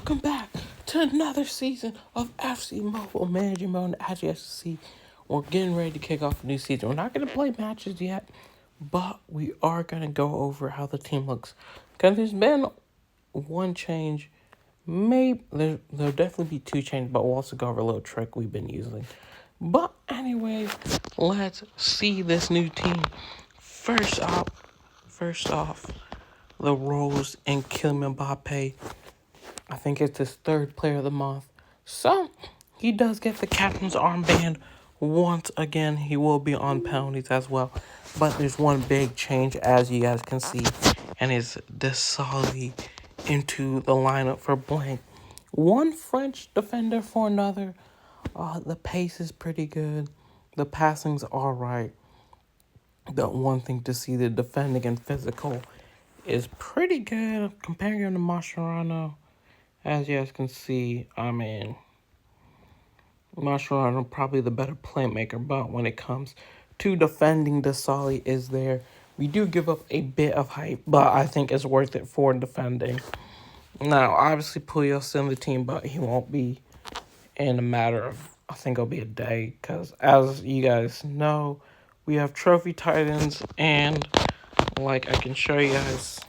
Welcome back to another season of FC Mobile Manager Mode. As you guys see, we're getting ready to kick off a new season. We're not going to play matches yet, but we are going to go over how the team looks. Because there's been one change. Maybe there'll definitely be two changes, but we'll also go over a little trick we've been using. But anyways, let's see this new team. First off, the Rose and Kylian Mbappe. I think it's his third player of the month. So, he does get the captain's armband once again. He will be on penalties as well. But there's one big change, as you guys can see, and it's Desailly into the lineup for blank. One French defender for another. The pace is pretty good. The passing's alright. The one thing to see, the defending and physical is pretty good comparing him to Mascherano. As you guys can see, Mascherano probably the better playmaker, but when it comes to defending, Desailly is there. We do give up a bit of height, but I think it's worth it for defending. Now, obviously, Puyol's still in the team, but he won't be in a matter of, I think it'll be a day, because as you guys know, we have Trophy Titans, and like I can show you guys,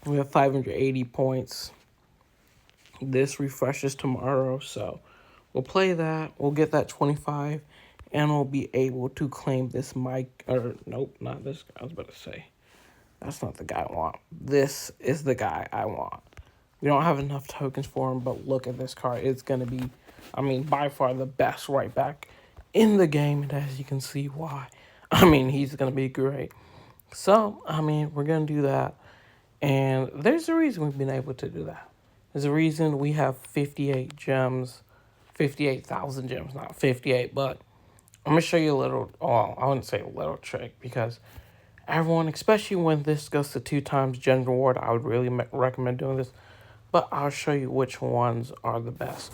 we have 580 points. This refreshes tomorrow, so we'll play that. We'll get that 25, and we'll be able to claim this mic. Or, nope, not this guy. I was about to say, that's not the guy I want. This is the guy I want. We don't have enough tokens for him, but look at this card. It's going to be, by far the best right back in the game, and as you can see why. He's going to be great. So, we're going to do that, and there's a reason we've been able to do that. There's a reason we have 58 gems, 58,000 gems, not 58, but I'm going to show you a little, I wouldn't say a little trick, because everyone, especially when this goes to 2 times gem reward, I would really recommend doing this, but I'll show you which ones are the best.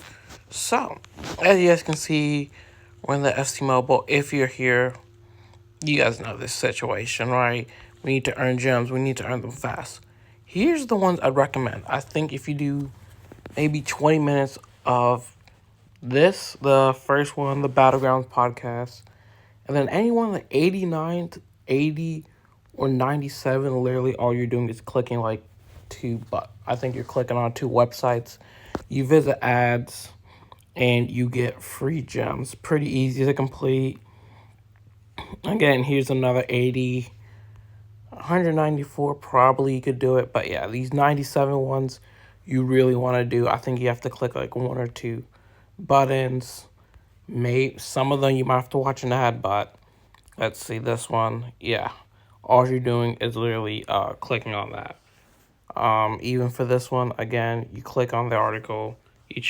So, as you guys can see, we're in the FC Mobile. If you're here, you guys know this situation, right? We need to earn gems. We need to earn them fast. Here's the ones I'd recommend. I think if you do maybe 20 minutes of this, the first one, the Battlegrounds podcast, and then anyone like 89 to 80 or 97, literally all you're doing is clicking I think you're clicking on 2 websites. You visit ads, and you get free gems. Pretty easy to complete. Again, here's another 80. 194, probably you could do it. But yeah, these 97 ones you really want to do. I think you have to click like 1 or 2 buttons. Some of them you might have to watch an ad, but let's see this one. Yeah, all you're doing is literally clicking on that. Even for this one, again, you click on the article, you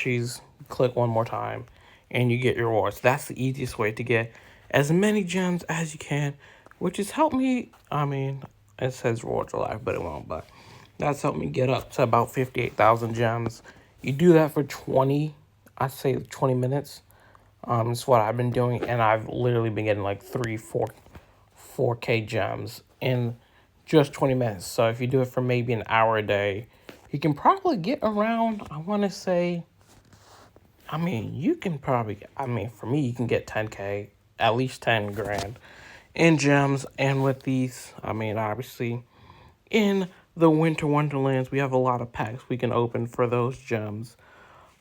click one more time, and you get your rewards. That's the easiest way to get as many gems as you can, which has helped me. It says rewards alive, but it won't. But that's helped me get up to about 58,000 gems. You do that for 20 minutes. It's what I've been doing, and I've literally been getting like 4K gems in just 20 minutes. So if you do it for maybe an hour a day, you can probably get around, I want to say, you can probably, for me, you can get 10K, at least 10 grand in gems. And with these, obviously, in the Winter Wonderlands, we have a lot of packs we can open for those gems.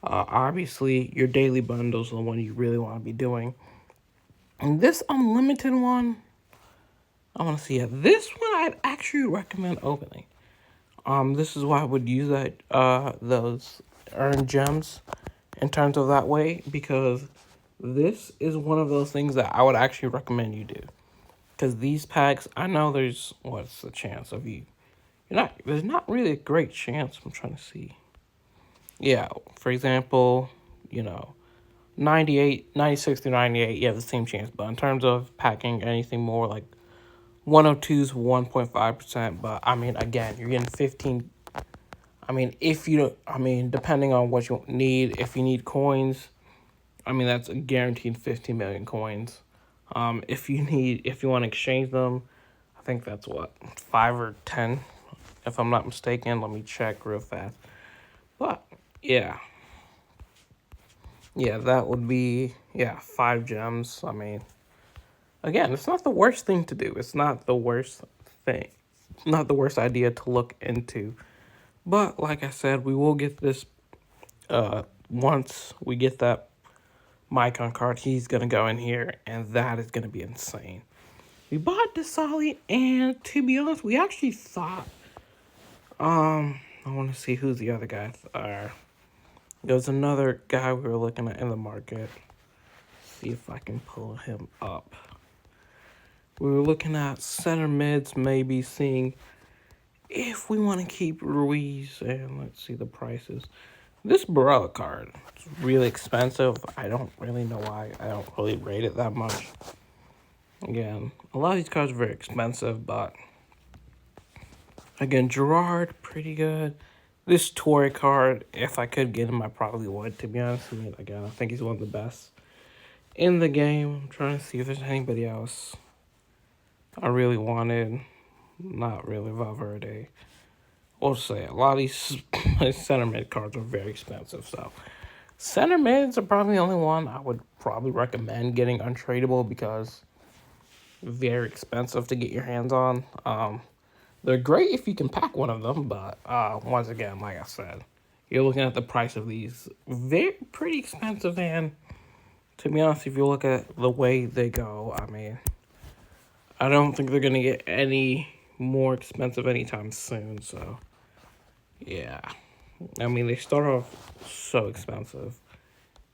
Obviously, your daily bundles are the one you really want to be doing. And this unlimited one, I want to see it. This one I'd actually recommend opening. This is why I would use those earned gems in terms of that way, because this is one of those things that I would actually recommend you do. Because these packs, I know what's the chance of there's not really a great chance. I'm trying to see. Yeah, for example, 96 to 98, you have the same chance. But in terms of packing anything more, like 102's 1.5%. But, again, you're getting 15. Depending on what you need, if you need coins, that's a guaranteed 15 million coins. If you want to exchange them, I think that's 5 or 10, if I'm not mistaken. Let me check real fast. But yeah. Yeah, that would be, yeah, 5 gems. I mean, again, it's not the worst thing to do. It's not the worst thing, not the worst idea to look into. But like I said, we will get this once we get that Mycon card, he's gonna go in here and that is gonna be insane. We bought Desali, and to be honest, we actually thought I wanna see who's the other guys are. There's another guy we were looking at in the market. See if I can pull him up. We were looking at center mids, maybe seeing if we want to keep Ruiz, and let's see the prices. This Barella card is really expensive. I don't really know why. I don't really rate it that much. Again, a lot of these cards are very expensive, but again, Gerard, pretty good. This Torre card, if I could get him, I probably would, to be honest. I mean, again, I think he's one of the best in the game. I'm trying to see if there's anybody else I really wanted. Not really Valverde. We'll say a lot of these center mid cards are very expensive, so center mids are probably the only one I would probably recommend getting untradeable because very expensive to get your hands on. They're great if you can pack one of them, but once again, like I said, you're looking at the price of these very pretty expensive, and to be honest, if you look at the way they go, I mean, I don't think they're gonna get any more expensive anytime soon. So yeah, I mean, they start off so expensive.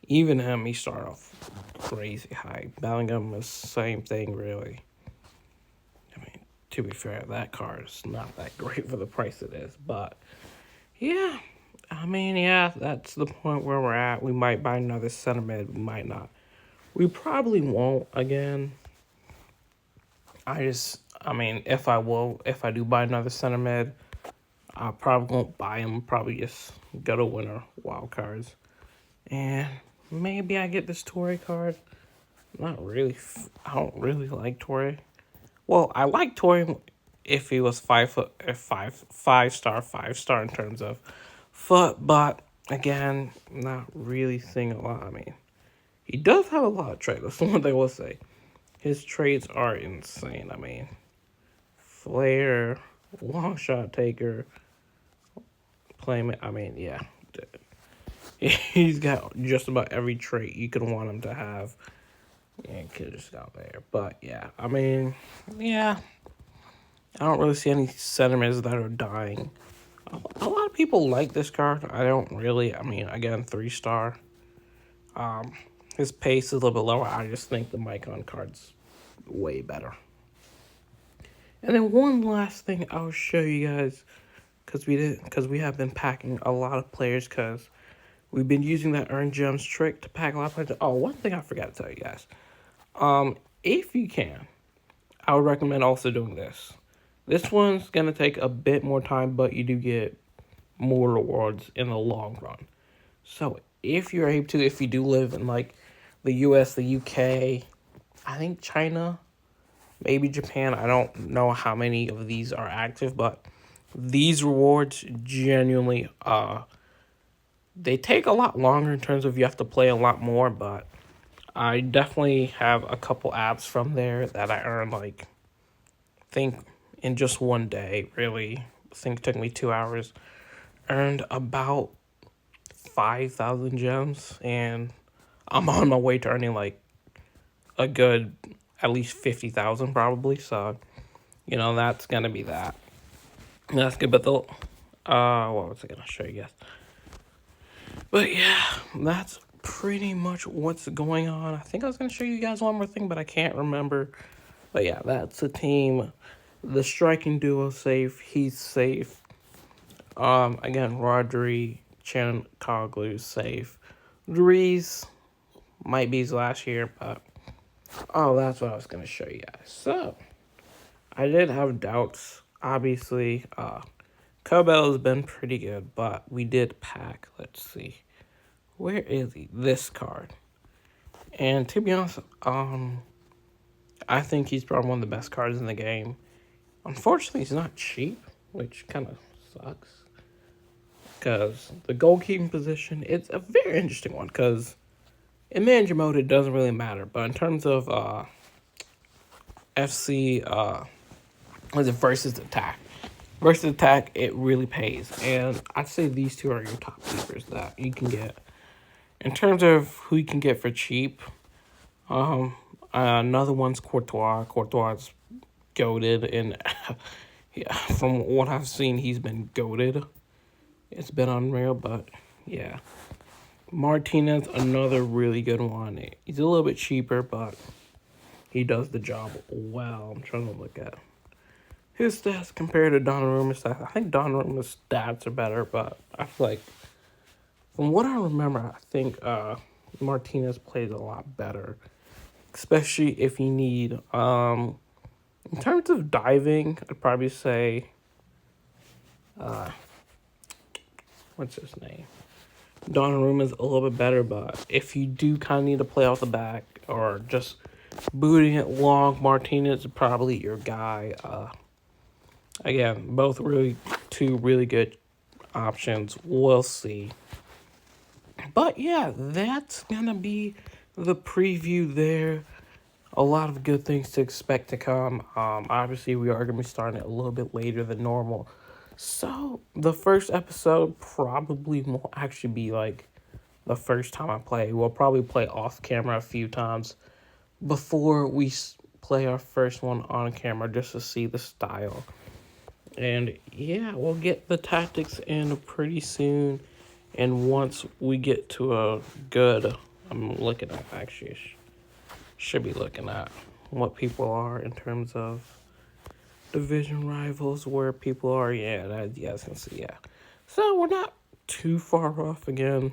Even him, he started off crazy high. Bellingham is the same thing, really. I mean, to be fair, that card is not that great for the price it is. But yeah, I mean, yeah, that's the point where we're at. We might buy another center mid, we might not. We probably won't again. I mean, if I do buy another center mid, I probably won't buy them. Probably just go to winner wild cards. And maybe I get this Torre card. Not really. I don't really like Torre. Well, I like Torre if he was 5 foot, if five star in terms of foot. But again, not really seeing a lot. I mean, he does have a lot of trades. That's the one thing I will say. His trades are insane. I mean, Flair, long shot taker, playman. I mean, yeah. He's got just about every trait you could want him to have. And could just got there. But yeah, I mean, yeah. I don't really see any sentiments that are dying. A lot of people like this card. I don't really. I mean, again, 3-star. His pace is a little bit lower. I just think the Mycon card's way better. And then one last thing I'll show you guys, because we have been packing a lot of players, because we've been using that earn gems trick to pack a lot of players. Oh, one thing I forgot to tell you guys. If you can, I would recommend also doing this. This one's gonna take a bit more time, but you do get more rewards in the long run. So if you're able to, if you do live in like the US, the UK, I think China, maybe Japan, I don't know how many of these are active, but these rewards genuinely they take a lot longer in terms of you have to play a lot more, but I definitely have a couple apps from there that I earned like I think in just one day, really. I think it took me 2 hours. Earned about 5,000 gems, and I'm on my way to earning like a good at least 50,000 probably. So, that's gonna be that. That's good, but what was I gonna show you guys? But yeah, that's pretty much what's going on. I think I was gonna show you guys one more thing, but I can't remember. But yeah, that's the team. The striking duo safe. He's safe. Again, Rodri, Chan safe. Dries might be his last year, but that's what I was gonna show you guys. So I did have doubts. Obviously, Cobell has been pretty good, but we did pack. Let's see, where is he? This card. And to be honest, I think he's probably one of the best cards in the game. Unfortunately, he's not cheap, which kind of sucks. because the goalkeeping position, it's a very interesting one because in manager mode it doesn't really matter, but in terms of FC was it versus attack. Versus attack, it really pays. And I'd say these two are your top keepers that you can get. In terms of who you can get for cheap, another one's Courtois. Courtois is goated, and yeah, from what I've seen, he's been goated. It's been unreal, but yeah. Martinez, another really good one. He's a little bit cheaper, but he does the job well. I'm trying to look at his stats compared to Donnarumma's stats. I think Donnarumma's stats are better, but I feel like, from what I remember, I think Martinez plays a lot better, especially if you need. In terms of diving, I'd probably say, what's his name? Donnarumma's a little bit better, but if you do kind of need to play off the back or just booting it long, Martinez is probably your guy. Again, both really two really good options. We'll see. But yeah, that's gonna be the preview there. A lot of good things to expect to come. Obviously, we are gonna be starting it a little bit later than normal. So the first episode probably won't actually be like the first time I play. We'll probably play off camera a few times before we play our first one on camera just to see the style. And yeah, we'll get the tactics in pretty soon. And once we get to a good, I'm looking at actually, should be looking at what people are in terms of division rivals, where people are. Yeah, that, you guys can see, yeah. So we're not too far off again.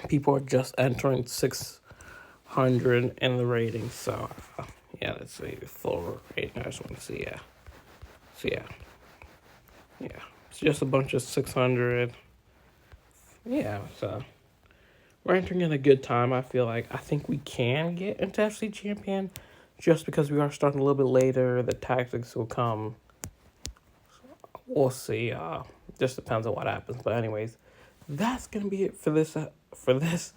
People are just entering 600 in the rating. So, yeah, let's see the full rating. I just want to see, yeah. So, yeah. Yeah. It's just a bunch of 600. Yeah, so we're entering in a good time. I feel like I think we can get into FC Champion just because we are starting a little bit later. The tactics will come. We'll see. Just depends on what happens. But anyways, that's gonna be it for this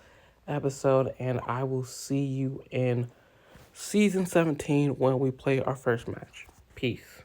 episode, and I will see you in season 17 when we play our first match. Peace.